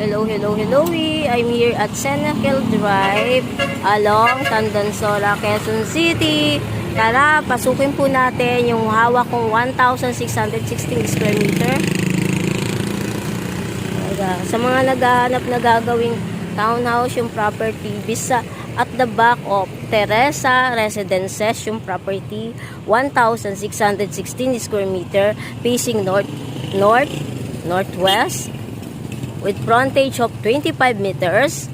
Hello. I'm here at Senecal Drive along Tandansora, Quezon City. Tara, pasukin po natin yung hawak kong 1,616 square meter. Sa mga naghahanap na gagawing townhouse yung property, bisa at the back of Teresa Residences yung property, 1,616 square meter, facing northwest, with frontage of 25 meters,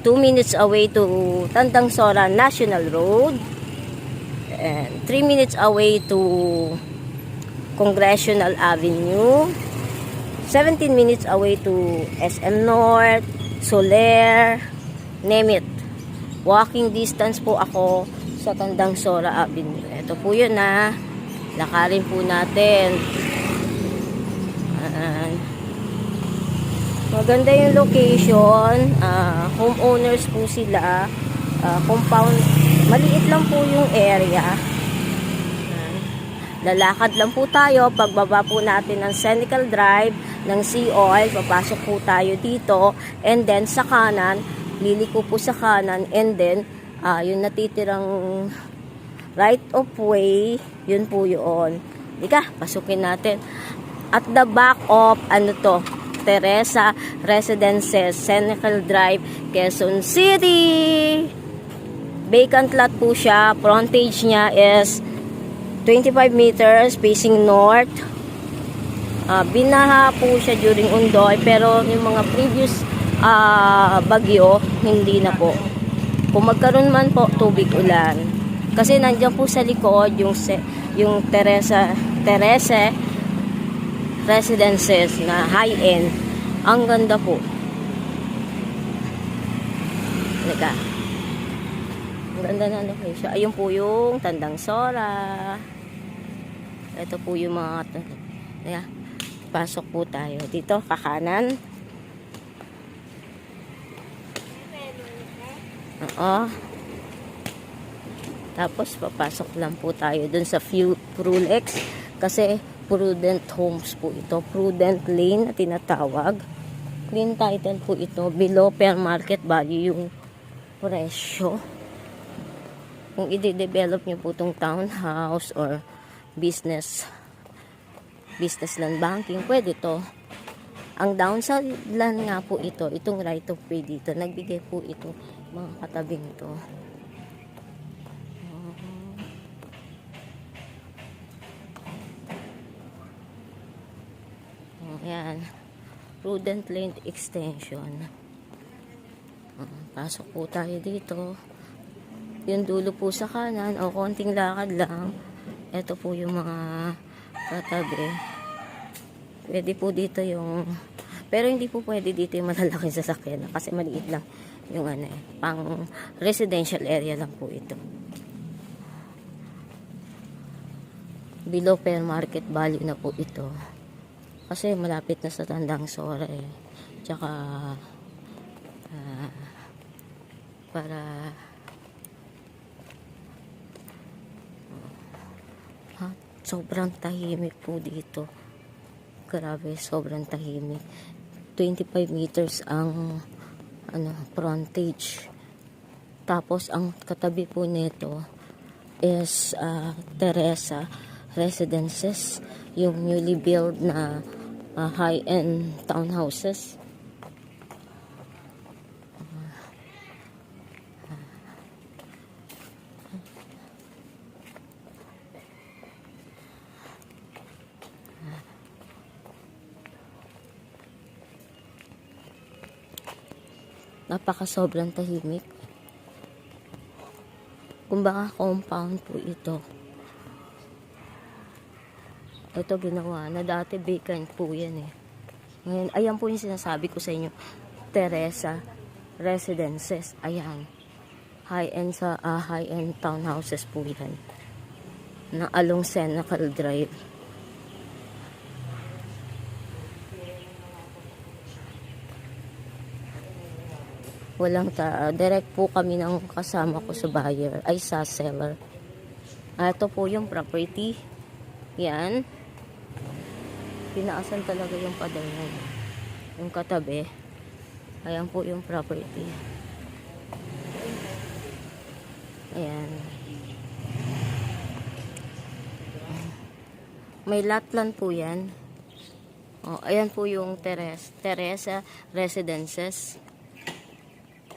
2 minutes away to Tandansora National Road, and 3 minutes away to Congressional Avenue, 17 minutes away to SM North, Soler, name it. Walking distance po ako sa Tandansora Avenue. Ito po yun na. Lakarin po natin. Maganda yung location. Homeowners po sila. Compound. Maliit lang po yung area. Lalakad lang po tayo. Pagbaba po natin ng Senecal Drive ng Sea Oil, papasok po tayo dito. And then sa kanan, liliko po sa kanan. And then, yung natitirang right of way, yun po yun. Dika, pasukin natin. At the back of, Teresa Residences, Senecal Drive, Quezon City. Vacant lot po siya. Frontage niya is 25 meters facing north. Binaha po siya during Undoy, pero yung mga previous bagyo, hindi na po. Kung magkaroon man po tubig ulan. Kasi nandiyan po sa likod yung Teresa Residences na high-end. Ang ganda po. Lega. Ang ganda na location. Ayun po yung Tandansora. Ito po yung mga lega. Pasok po tayo. Dito, kakanan. Tapos, papasok lang po tayo dun sa Prulex. Kasi, Prudent Homes po ito. Prudent Lane na tinatawag. Clean title po ito. Below fair market value yung presyo. Kung i-develop nyo po itong townhouse or business land banking, pwede to. Ang downside land nga po ito, itong right of way dito. Nagbigay po ito mga katabing to. Ayan. Prudent Lane Extension. Pasok po tayo dito. Yung dulo po sa kanan, o konting lakad lang. Ito po yung mga katabi. Pwede po dito yung, pero hindi po pwede dito yung malalaking sasakyan kasi maliit lang yung pang residential area lang po ito. Below fair market value na po ito. Kasi malapit na sa Tandansora Tsaka para sobrang tahimik po dito. Grabe, sobrang tahimik. 25 meters ang frontage. Tapos ang katabi po nito is Teresa Residences, yung newly built na high-end townhouses. Sobrang tahimik. Kumbaga compound po ito. Ito ginawa na dati vacant po yan Ngayon, ayan po yung sinasabi ko sa inyo. Teresa Residences. Ayan. High-end townhouses po yan. Na along Senecal Drive. Walang direct po kami ng kasama ko sa buyer, sa seller. Ito po yung property. Yan. Pinaasan talaga yung pader na yun. yung katabi. Ayan po yung property. Ayan. May lot plan po yan. Oh, ayan po yung Teresa Residences.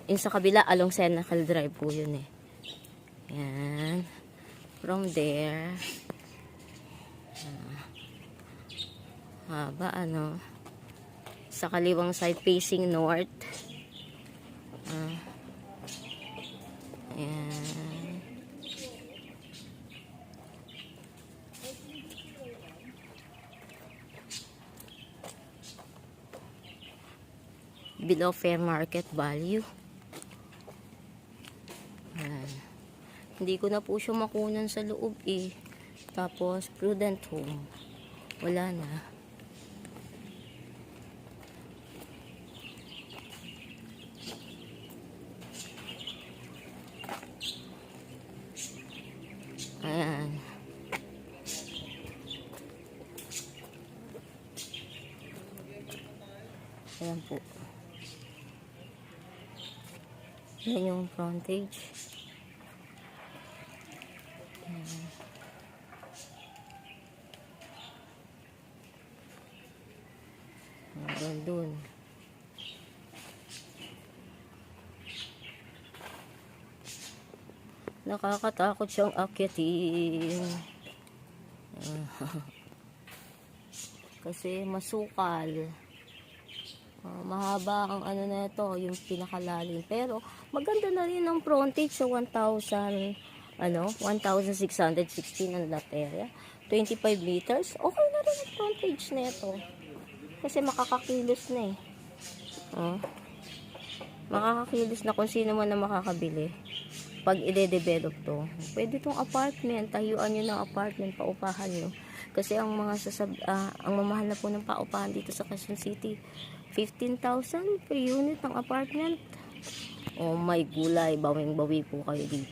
Yung sa kabila, along Senecal Drive po yun eh. Ayan. From there, haba ano, sa kaliwang side facing north. Ayan. Below fair market value. Ayan. Hindi ko na po siya makunan sa loob eh. Tapos prudent home. Wala na. Ayan. Ayan po. Ayan yung frontage. Ayan. Hanggang dun. Nakakatakot siyang akyatin. Kasi masukal. Mahaba ang ano na ito, yung pinakalalim. Pero maganda na rin ang frontage sa 1,616 ang lot area. 25 meters. Okay na rin ang frontage na ito. Kasi makakakilos na eh. Makakakilos na kung sino man na makakabili. Pag i-develop to, pwede tong apartment, tayuan nyo ng apartment, paupahan nyo. Kasi ang mga ang mamahal na po ng paupahan dito sa Quezon City, 15,000 per unit ng apartment. Oh my gulay, bawing-bawi po kayo dito.